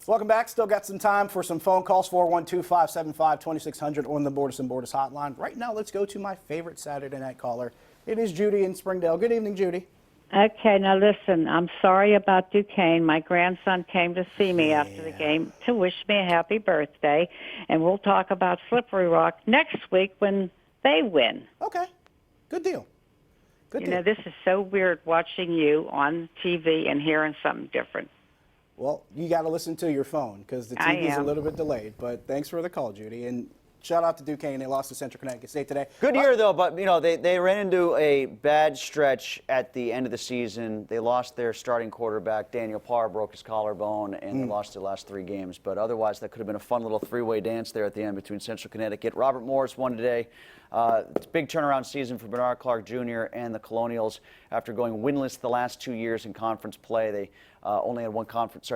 Welcome back. Still got some time for some phone calls. 412-575-2600 on the Bordas and Bordas hotline. Right now, let's go to my favorite Saturday night caller. It is Judy in Springdale. Good evening, Judy. Okay, now listen, I'm sorry about Duquesne. My grandson came to see me after the game to wish me a happy birthday, and we'll talk about Slippery Rock next week when they win. Okay, good deal. Good deal. You know, this is so weird watching you on TV and hearing something different. Well, you got to listen to your phone because the TV is a little bit delayed. But thanks for the call, Judy. And shout out to Duquesne. They lost to Central Connecticut State today. Good year, though, but, you know, they ran into a bad stretch at the end of the season. They lost their starting quarterback. Daniel Parr broke his collarbone, and they lost their last 3 games. But otherwise, that could have been a fun little 3-way dance there at the end between Central Connecticut. Robert Morris won today. It's a big turnaround season for Bernard Clark Jr. and the Colonials. After going winless the last 2 years in conference play, they only had one conference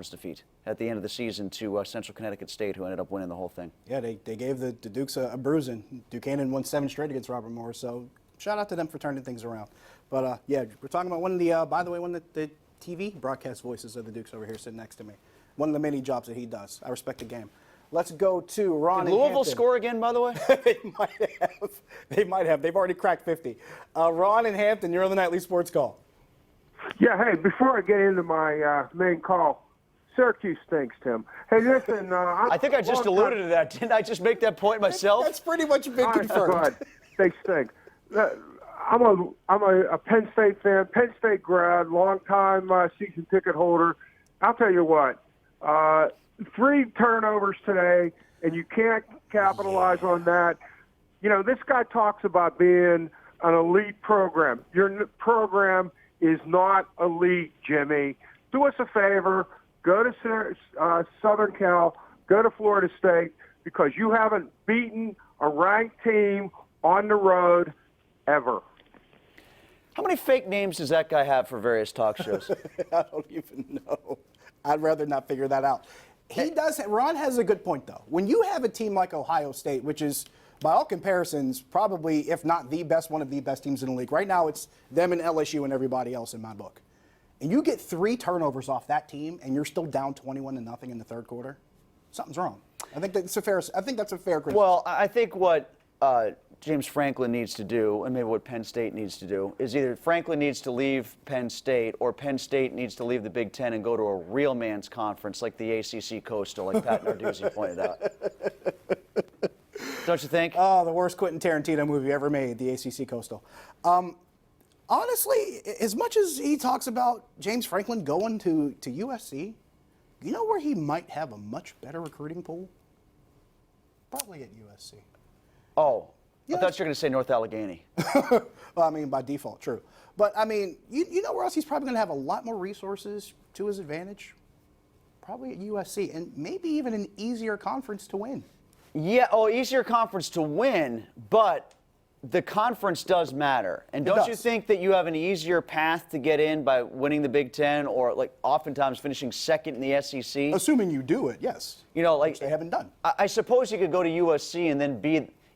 defeat at the end of the season to Central Connecticut State, who ended up winning the whole thing. Yeah, they gave the Dukes a bruising. Duquesne won 7 straight against Robert Morris, so shout out to them for turning things around. But yeah, we're talking about one of the, by the way, one of the TV broadcast voices of the Dukes over here sitting next to me. One of the many jobs that he does. I respect the game. Let's go to Ron. Did Louisville score again, by the way? They might have. They might have. They've already cracked 50. Ron in Hampton, you're on the Nightly Sports Call. Yeah, hey, before I get into my main call, Syracuse stinks, Tim. Hey, listen. I think I just alluded to that. Didn't I just make that point myself? That's pretty much been confirmed. They stink. I'm a Penn State fan, Penn State grad, long-time season ticket holder. I'll tell you what. 3 turnovers today, and you can't capitalize on that. You know, this guy talks about being an elite program. Your program is not elite, Jimmy. Do us a favor. Go to Southern Cal. Go to Florida State, because you haven't beaten a ranked team on the road ever. How many fake names does that guy have for various talk shows? I don't even know. I'd rather not figure that out. He does. Ron has a good point, though. When you have a team like Ohio State, which is, by all comparisons, probably, if not the best, one of the best teams in the league. Right now, it's them and LSU and everybody else in my book. And you get 3 turnovers off that team, and you're still down 21-0 in the third quarter. Something's wrong. I think that's a fair criticism. Well, I think what James Franklin needs to do, and maybe what Penn State needs to do, is either Franklin needs to leave Penn State, or Penn State needs to leave the Big Ten and go to a real man's conference like the ACC Coastal, like Pat Narduzzi pointed out. Don't you think? Oh, the worst Quentin Tarantino movie ever made, the ACC Coastal. Honestly, as much as he talks about James Franklin going to USC, you know where he might have a much better recruiting pool? Probably at USC. Oh. I thought you were going to say North Allegheny. Well, I mean, by default, true. But, I mean, you know where else he's probably going to have a lot more resources to his advantage? Probably at USC, and maybe even an easier conference to win. Yeah, easier conference to win, but the conference does matter. And don't you think that you have an easier path to get in by winning the Big Ten, or, like, oftentimes finishing second in the SEC? Assuming you do it, yes. You know, like, which they haven't done. I suppose you could go to USC and then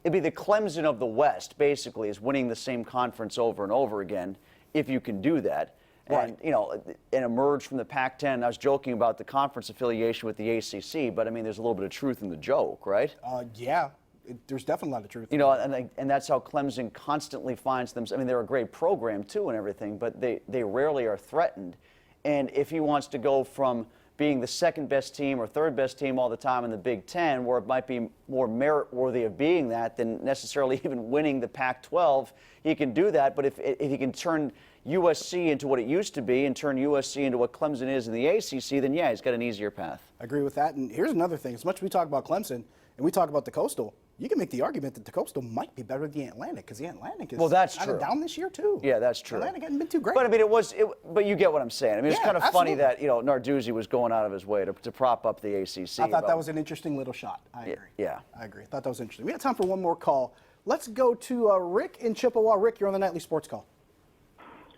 it'd be the Clemson of the West, basically, is winning the same conference over and over again, if you can do that. Right. And, you know, and emerge from the Pac-10. I was joking about the conference affiliation with the ACC, but, I mean, there's a little bit of truth in the joke, right? Yeah. There's definitely a lot of truth. You know, and that's how Clemson constantly finds them. I mean, they're a great program, too, and everything, but they rarely are threatened. And if he wants to go from being the second best team or third best team all the time in the Big Ten, where it might be more merit worthy of being that than necessarily even winning the Pac-12, he can do that. But if he can turn USC into what it used to be and turn USC into what Clemson is in the ACC, then yeah, he's got an easier path. I agree with that. And here's another thing. As much as we talk about Clemson and we talk about the Coastal, you can make the argument that the Coastal might be better than the Atlantic, because the Atlantic is kind of down this year too. Yeah, that's true. Atlantic hasn't been too great. But I mean, but you get what I'm saying. I mean, it's kind of funny that, you know, Narduzzi was going out of his way to prop up the ACC. I thought that was an interesting little shot. I agree. Yeah. I agree. I thought that was interesting. We have time for one more call. Let's go to Rick in Chippewa. Rick, you're on the Nightly Sports Call.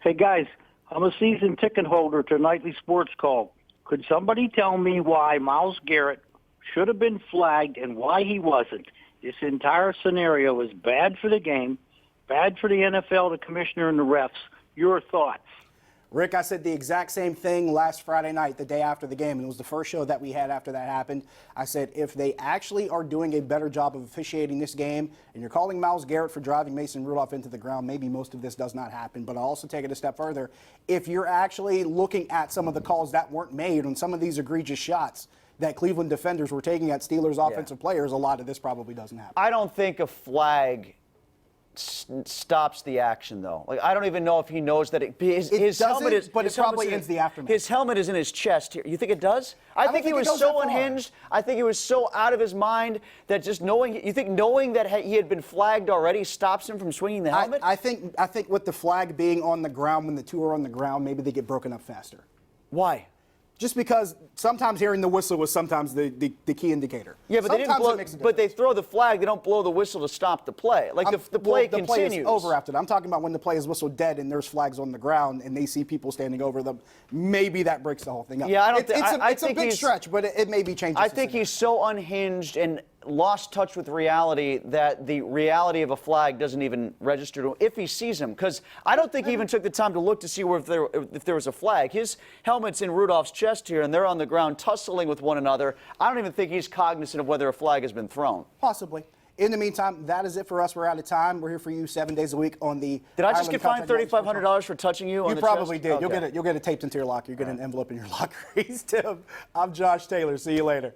Hey, guys, I'm a season ticket holder to Nightly Sports Call. Could somebody tell me why Myles Garrett should have been flagged and why he wasn't? This entire scenario is bad for the game, bad for the NFL, the commissioner, and the refs. Your thoughts? Rick, I said the exact same thing last Friday night, the day after the game, and it was the first show that we had after that happened. I said, if they actually are doing a better job of officiating this game, and you're calling Myles Garrett for driving Mason Rudolph into the ground, maybe most of this does not happen. But I'll also take it a step further. If you're actually looking at some of the calls that weren't made on some of these egregious shots that Cleveland defenders were taking at Steelers offensive players, a lot of this probably doesn't happen. I don't think a flag stops the action, though. Like, I don't even know if he knows that his helmet is. But it probably ends the aftermath. His helmet is in his chest here. You think it does? I think he was so unhinged. I think he was so out of his mind that just knowing. You think knowing that he had been flagged already stops him from swinging the helmet? I think with the flag being on the ground, when the two are on the ground, maybe they get broken up faster. Why? Just because sometimes hearing the whistle was sometimes the key indicator. Yeah, but they didn't blow. But they throw the flag. They don't blow the whistle to stop the play. Like the play continues. The play is over after that. I'm talking about when the play is whistled dead and there's flags on the ground and they see people standing over them. Maybe that breaks the whole thing up. Yeah, I don't. It's a big stretch, but it may be changing. I think he's so unhinged and lost touch with reality that the reality of a flag doesn't even register to him if he sees him. Because I don't think he even took the time to look to see if there was a flag. His helmet's in Rudolph's chest here, and they're on the ground tussling with one another. I don't even think he's cognizant of whether a flag has been thrown. Possibly. In the meantime, that is it for us. We're out of time. We're here for you 7 days a week on the. Did I just get fined $3,500 for touching you? You probably did. Okay. You'll get it taped into your locker. You get an envelope in your locker. He's Tim. I'm Josh Taylor. See you later.